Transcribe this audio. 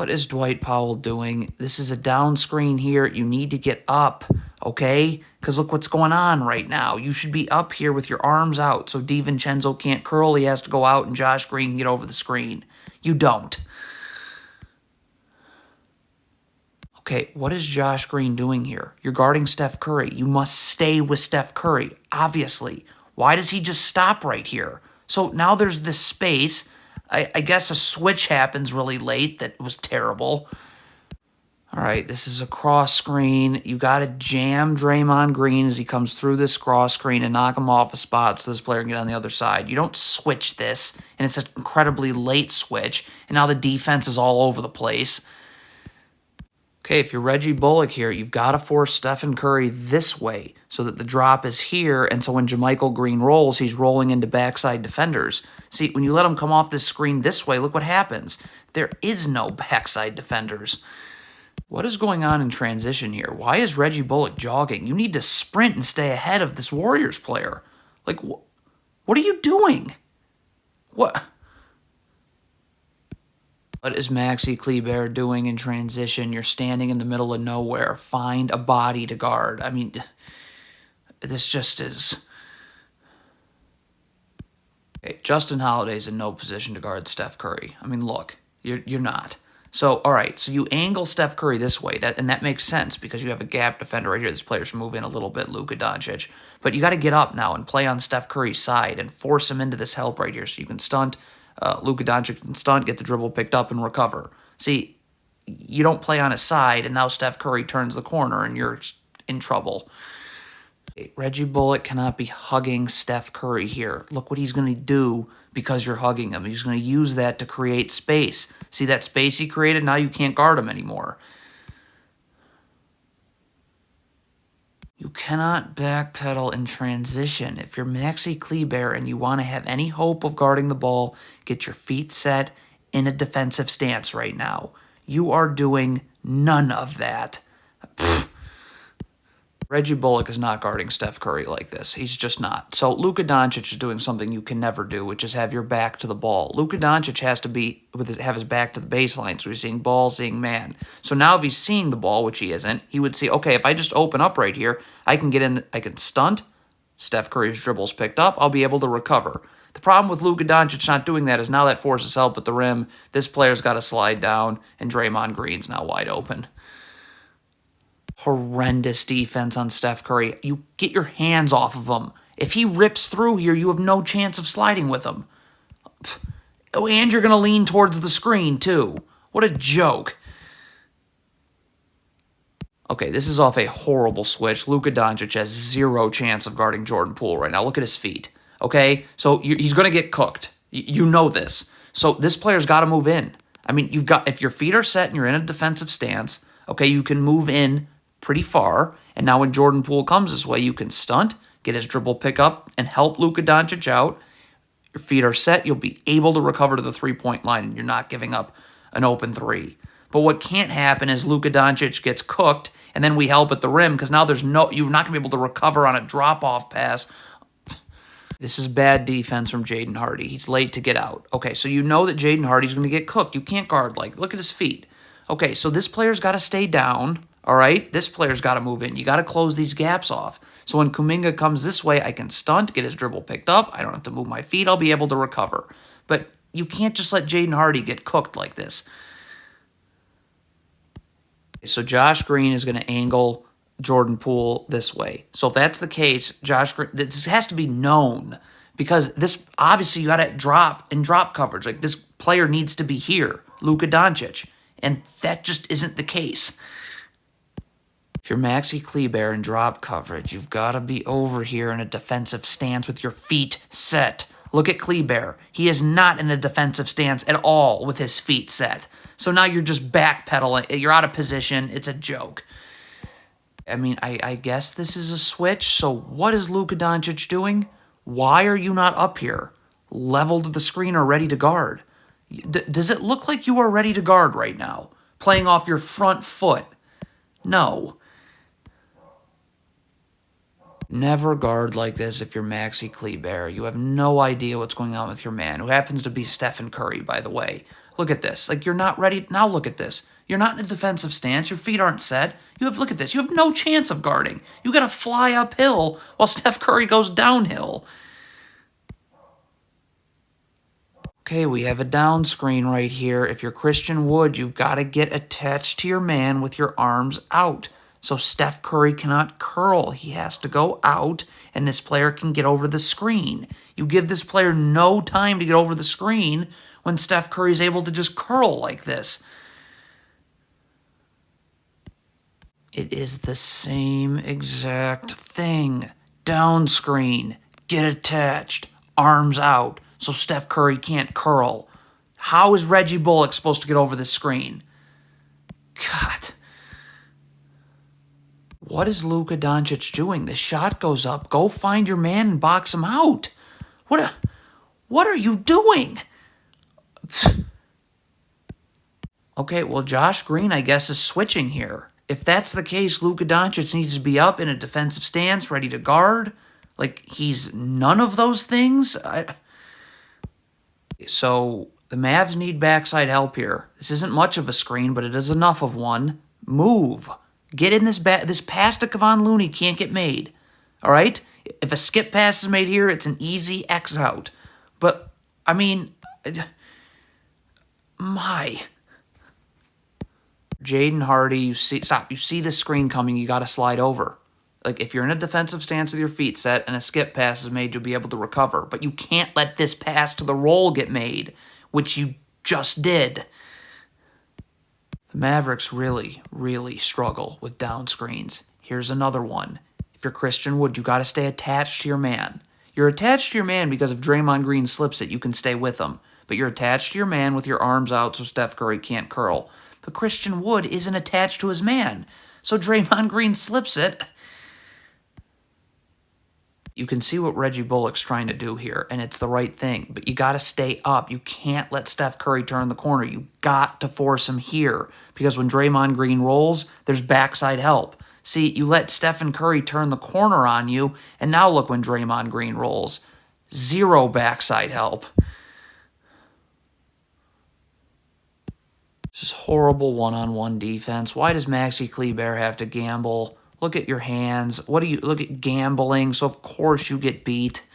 What is Dwight Powell doing? This is a down screen here. You need to get up, okay? Because look what's going on right now. You should be up here with your arms out so DiVincenzo can't curl. He has to go out and Josh Green can get over the screen. You don't. Okay, what is Josh Green doing here? You're guarding Steph Curry. You must stay with Steph Curry, obviously. Why does he just stop right here? So now there's this space. I guess a switch happens really late that was terrible. All right, this is a cross screen. You got to jam Draymond Green as he comes through this cross screen and knock him off a spot so this player can get on the other side. You don't switch this, and it's an incredibly late switch, and now the defense is all over the place. Okay, if you're Reggie Bullock here, you've got to force Stephen Curry this way so that the drop is here, and so when JaMychal Green rolls, he's rolling into backside defenders. See, when you let him come off this screen this way, look what happens. There is no backside defenders. What is going on in transition here? Why is Reggie Bullock jogging? You need to sprint and stay ahead of this Warriors player. Like, what are you doing? What is Maxi Kleber doing in transition? You're standing in the middle of nowhere. Find a body to guard. I mean, this just is... Okay, Justin Holiday's in no position to guard Steph Curry. I mean, look, you're not. So, all right, so you angle Steph Curry this way, and that makes sense because you have a gap defender right here. This player should move in a little bit, Luka Doncic. But you got to get up now and play on Steph Curry's side and force him into this help right here so you can stunt. Luka Doncic can stunt, get the dribble picked up, and recover. See, you don't play on his side, and now Steph Curry turns the corner, and you're in trouble. Reggie Bullock cannot be hugging Steph Curry here. Look what he's going to do because you're hugging him. He's going to use that to create space. See that space he created? Now you can't guard him anymore. You cannot backpedal in transition. If you're Maxi Kleber and you want to have any hope of guarding the ball, get your feet set in a defensive stance right now. You are doing none of that. Pfft. Reggie Bullock is not guarding Steph Curry like this. He's just not. So Luka Doncic is doing something you can never do, which is have your back to the ball. Luka Doncic has to have his back to the baseline, so he's seeing ball, seeing man. So now if he's seeing the ball, which he isn't, he would see, okay, if I just open up right here, I can get in, I can stunt. Steph Curry's dribble's picked up. I'll be able to recover. The problem with Luka Doncic not doing that is now that forces help at the rim. This player's got to slide down, and Draymond Green's now wide open. Horrendous defense on Steph Curry. You get your hands off of him. If he rips through here, you have no chance of sliding with him. Oh, and you're going to lean towards the screen, too. What a joke. Okay, this is off a horrible switch. Luka Doncic has zero chance of guarding Jordan Poole right now. Look at his feet. Okay, so he's going to get cooked. You know this. So this player's got to move in. I mean, if your feet are set and you're in a defensive stance, okay, you can move in pretty far, and now when Jordan Poole comes this way, you can stunt, get his dribble pick up, and help Luka Doncic out. Your feet are set, you'll be able to recover to the three-point line, and you're not giving up an open three. But what can't happen is Luka Doncic gets cooked, and then we help at the rim, because now you're not going to be able to recover on a drop-off pass. This is bad defense from Jaden Hardy. He's late to get out. Okay, so you know that Jaden Hardy's going to get cooked. You can't guard look at his feet. Okay, so this player's got to stay down. All right, this player's got to move in. You got to close these gaps off. So when Kuminga comes this way, I can stunt, get his dribble picked up. I don't have to move my feet. I'll be able to recover. But you can't just let Jaden Hardy get cooked like this. So Josh Green is going to angle Jordan Poole this way. So if that's the case, Josh Green, this has to be known because this, obviously, you got to drop coverage. Like, this player needs to be here, Luka Doncic. And that just isn't the case. If you're Maxi Kleber in drop coverage, you've got to be over here in a defensive stance with your feet set. Look at Kleber. He is not in a defensive stance at all with his feet set. So now you're just backpedaling. You're out of position. It's a joke. I mean, I guess this is a switch. So what is Luka Doncic doing? Why are you not up here, level to the screen or ready to guard? Does it look like you are ready to guard right now, playing off your front foot? No. Never guard like this if you're Maxi Kleber. You have no idea what's going on with your man, who happens to be Stephen Curry, by the way. Look at this. Like, you're not ready. Now look at this. You're not in a defensive stance. Your feet aren't set. Look at this. You have no chance of guarding. You got to fly uphill while Steph Curry goes downhill. Okay, we have a down screen right here. If you're Christian Wood, you've got to get attached to your man with your arms out. So Steph Curry cannot curl. He has to go out, and this player can get over the screen. You give this player no time to get over the screen when Steph Curry's able to just curl like this. It is the same exact thing. Down screen, get attached, arms out, so Steph Curry can't curl. How is Reggie Bullock supposed to get over the screen? God. What is Luka Doncic doing? The shot goes up. Go find your man and box him out. What are you doing? Okay, well, Josh Green, I guess, is switching here. If that's the case, Luka Doncic needs to be up in a defensive stance, ready to guard. Like, he's none of those things. So the Mavs need backside help here. This isn't much of a screen, but it is enough of one. Move. Get in this pass to Kevon Looney can't get made. All right? If a skip pass is made here, it's an easy X out. But, I mean, Jaden Hardy, you see the screen coming, you got to slide over. Like, if you're in a defensive stance with your feet set and a skip pass is made, you'll be able to recover. But you can't let this pass to the roll get made, which you just did. The Mavericks really, really struggle with down screens. Here's another one. If you're Christian Wood, you got to stay attached to your man. You're attached to your man because if Draymond Green slips it, you can stay with him. But you're attached to your man with your arms out so Steph Curry can't curl. But Christian Wood isn't attached to his man. So Draymond Green slips it. You can see what Reggie Bullock's trying to do here, and it's the right thing. But you got to stay up. You can't let Steph Curry turn the corner. You got to force him here because when Draymond Green rolls, there's backside help. See, you let Stephen Curry turn the corner on you, and now look when Draymond Green rolls. Zero backside help. This is horrible one-on-one defense. Why does Maxi Kleber have to gamble? Look at your hands. Look at gambling, so of course you get beat.